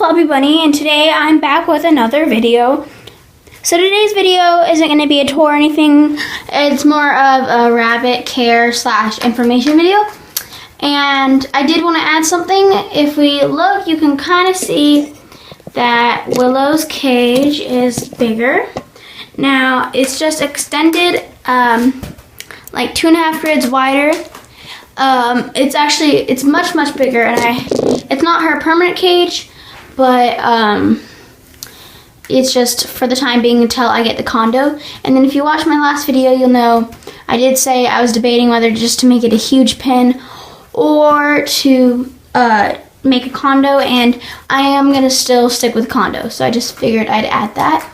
Floppy Bunny, and today I'm back with another video. So today's video isn't going to be a tour or anything. It's more of a rabbit care / information video. And I did want to add something. If we look, you can kind of see that Willow's cage is bigger. Now it's just extended like 2.5 grids wider. It's much bigger, and it's not her permanent cage, but it's just for the time being until I get the condo. And then if you watch my last video, you'll know I did say I was debating whether just to make it a huge pen or to make a condo, and I am gonna still stick with condo, so I just figured I'd add that.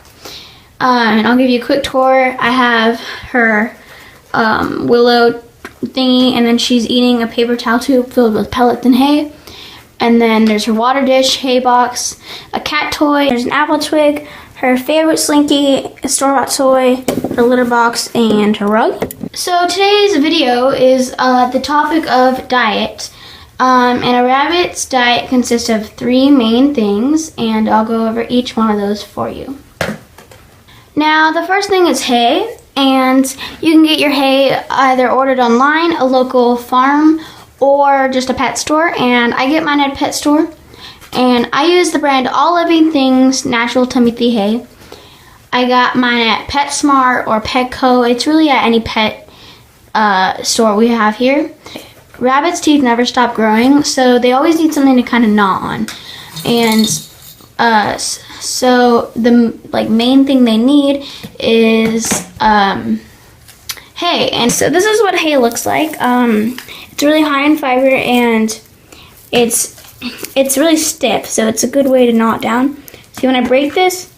And I'll give you a quick tour. I have her Willow thingy, and then she's eating a paper towel tube filled with pellets and hay. And then there's her water dish, hay box, a cat toy, there's an apple twig, her favorite Slinky, a store-bought toy, her litter box, and her rug. So today's video is the topic of diet. And a rabbit's diet consists of 3 main things, and I'll go over each one of those for you. Now, the first thing is hay, and you can get your hay either ordered online, a local farm, or just a pet store, and I get mine at a pet store. And I use the brand All Living Things Natural Timothy Hay. I got mine at PetSmart or Petco. It's really at any pet store we have here. Rabbits' teeth never stop growing, so they always need something to kind of gnaw on. And so the main thing they need is hay. And so this is what hay looks like. It's really high in fiber, and it's really stiff, so it's a good way to gnaw it down. See, when I break this,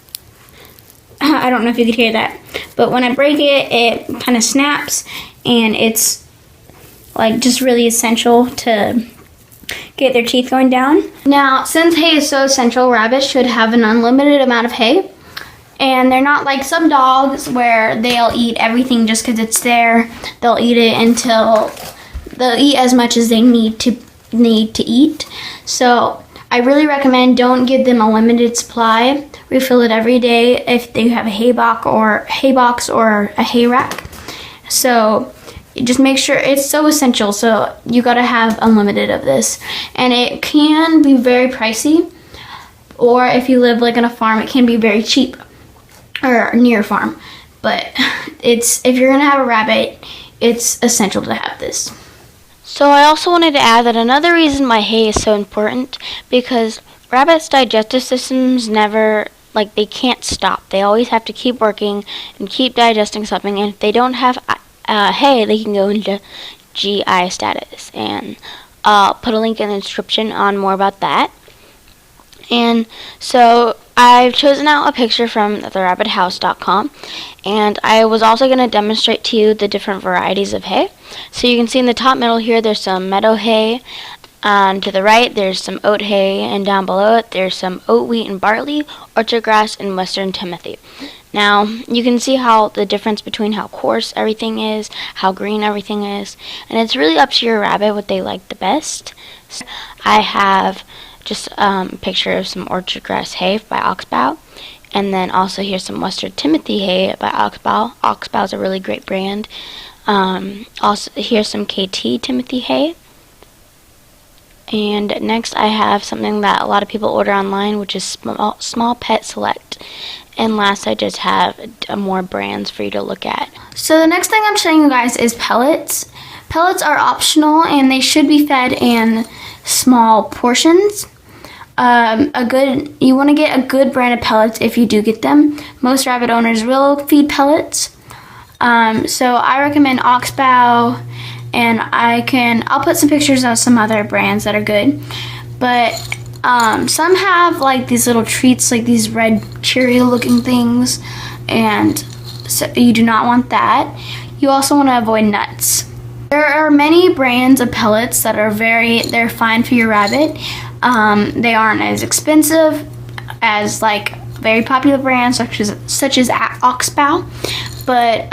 I don't know if you could hear that, but when I break it, it kind of snaps, and it's like just really essential to get their teeth going down. Now, since hay is so essential, rabbits should have an unlimited amount of hay. And they're not like some dogs where they'll eat everything just because it's there. They'll eat it until they'll eat as much as they need to eat. So I really recommend don't give them a limited supply. Refill it every day if they have a hay box or a hay rack. So just make sure it's so essential. So you gotta have unlimited of this, and it can be very pricey. Or if you live like on a farm, it can be very cheap, or near a farm. But if you're gonna have a rabbit, it's essential to have this. So I also wanted to add that another reason why hay is so important, because rabbits' digestive systems they can't stop. They always have to keep working and keep digesting something, and if they don't have hay, they can go into GI status. And I'll put a link in the description on more about that. And so I've chosen out a picture from therabbithouse.com, and I was also going to demonstrate to you the different varieties of hay. So you can see in the top middle here, there's some meadow hay, and to the right there's some oat hay, and down below it there's some oat, wheat, and barley, orchard grass, and western timothy. Now you can see how the difference between how coarse everything is, how green everything is, and it's really up to your rabbit what they like the best. So I have just a picture of some orchard grass hay by Oxbow, and then also here's some western timothy hay by Oxbow. Oxbow is a really great brand. Also here's some KT Timothy hay, and next I have something that a lot of people order online, which is Small Pet Select. And last, I just have more brands for you to look at. So the next thing I'm showing you guys is pellets. Pellets are optional, and they should be fed in small portions. You want to get a good brand of pellets if you do get them. Most rabbit owners will feed pellets. So I recommend Oxbow, and I'll put some pictures of some other brands that are good. But some have like these little treats, like these red Cheerio looking things, and so you do not want that. You also want to avoid nuts. There are many brands of pellets that are they're fine for your rabbit. They aren't as expensive as like very popular brands such as Oxbow, but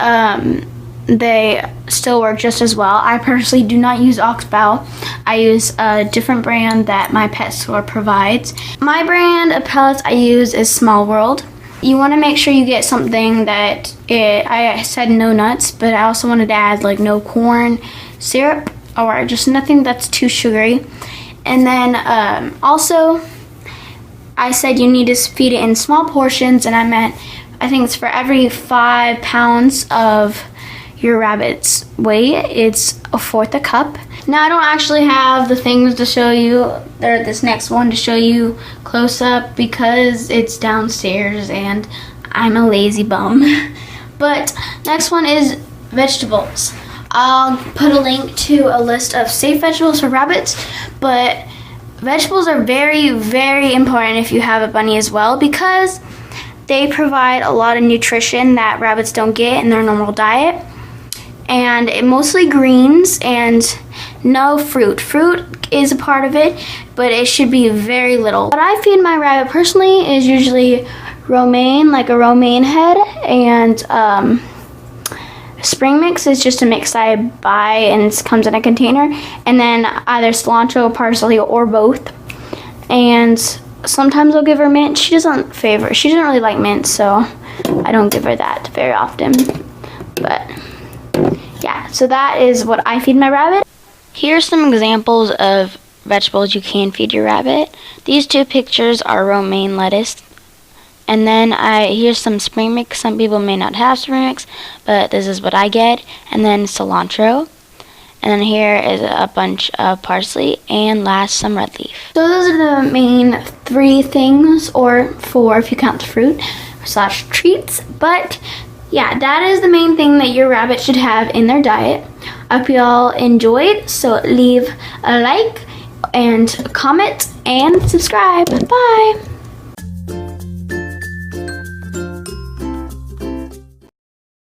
they still work just as well. I personally do not use Oxbow. I use a different brand that my pet store provides. My brand of pellets I use is Small World. You want to make sure you get something that I said no nuts, but I also wanted to add like no corn syrup or just nothing that's too sugary. And then also I said you need to feed it in small portions, and I meant I think it's for every 5 pounds of your rabbit's weight, it's 1/4 a cup. Now I don't actually have the things to show you, or this next one to show you close up because it's downstairs and I'm a lazy bum. But next one is vegetables. I'll put a link to a list of safe vegetables for rabbits, but vegetables are very, very important if you have a bunny as well, because they provide a lot of nutrition that rabbits don't get in their normal diet. And mostly greens and no fruit. Fruit is a part of it, but it should be very little. What I feed my rabbit personally is usually romaine, like a romaine head, and spring mix is just a mix I buy and it comes in a container, and then either cilantro, parsley, or both. And sometimes I'll give her mint. She doesn't really like mint, so I don't give her that very often. But yeah, so that is what I feed my rabbit. Here's some examples of vegetables you can feed your rabbit. These 2 pictures are romaine lettuce. And then here's some spring mix. Some people may not have spring mix, but this is what I get. And then cilantro. And then here is a bunch of parsley, and last, some red leaf. So those are the main 3 things, or 4 if you count the fruit / treats. But yeah, that is the main thing that your rabbit should have in their diet. I hope you all enjoyed, so leave a like and a comment and subscribe. Bye!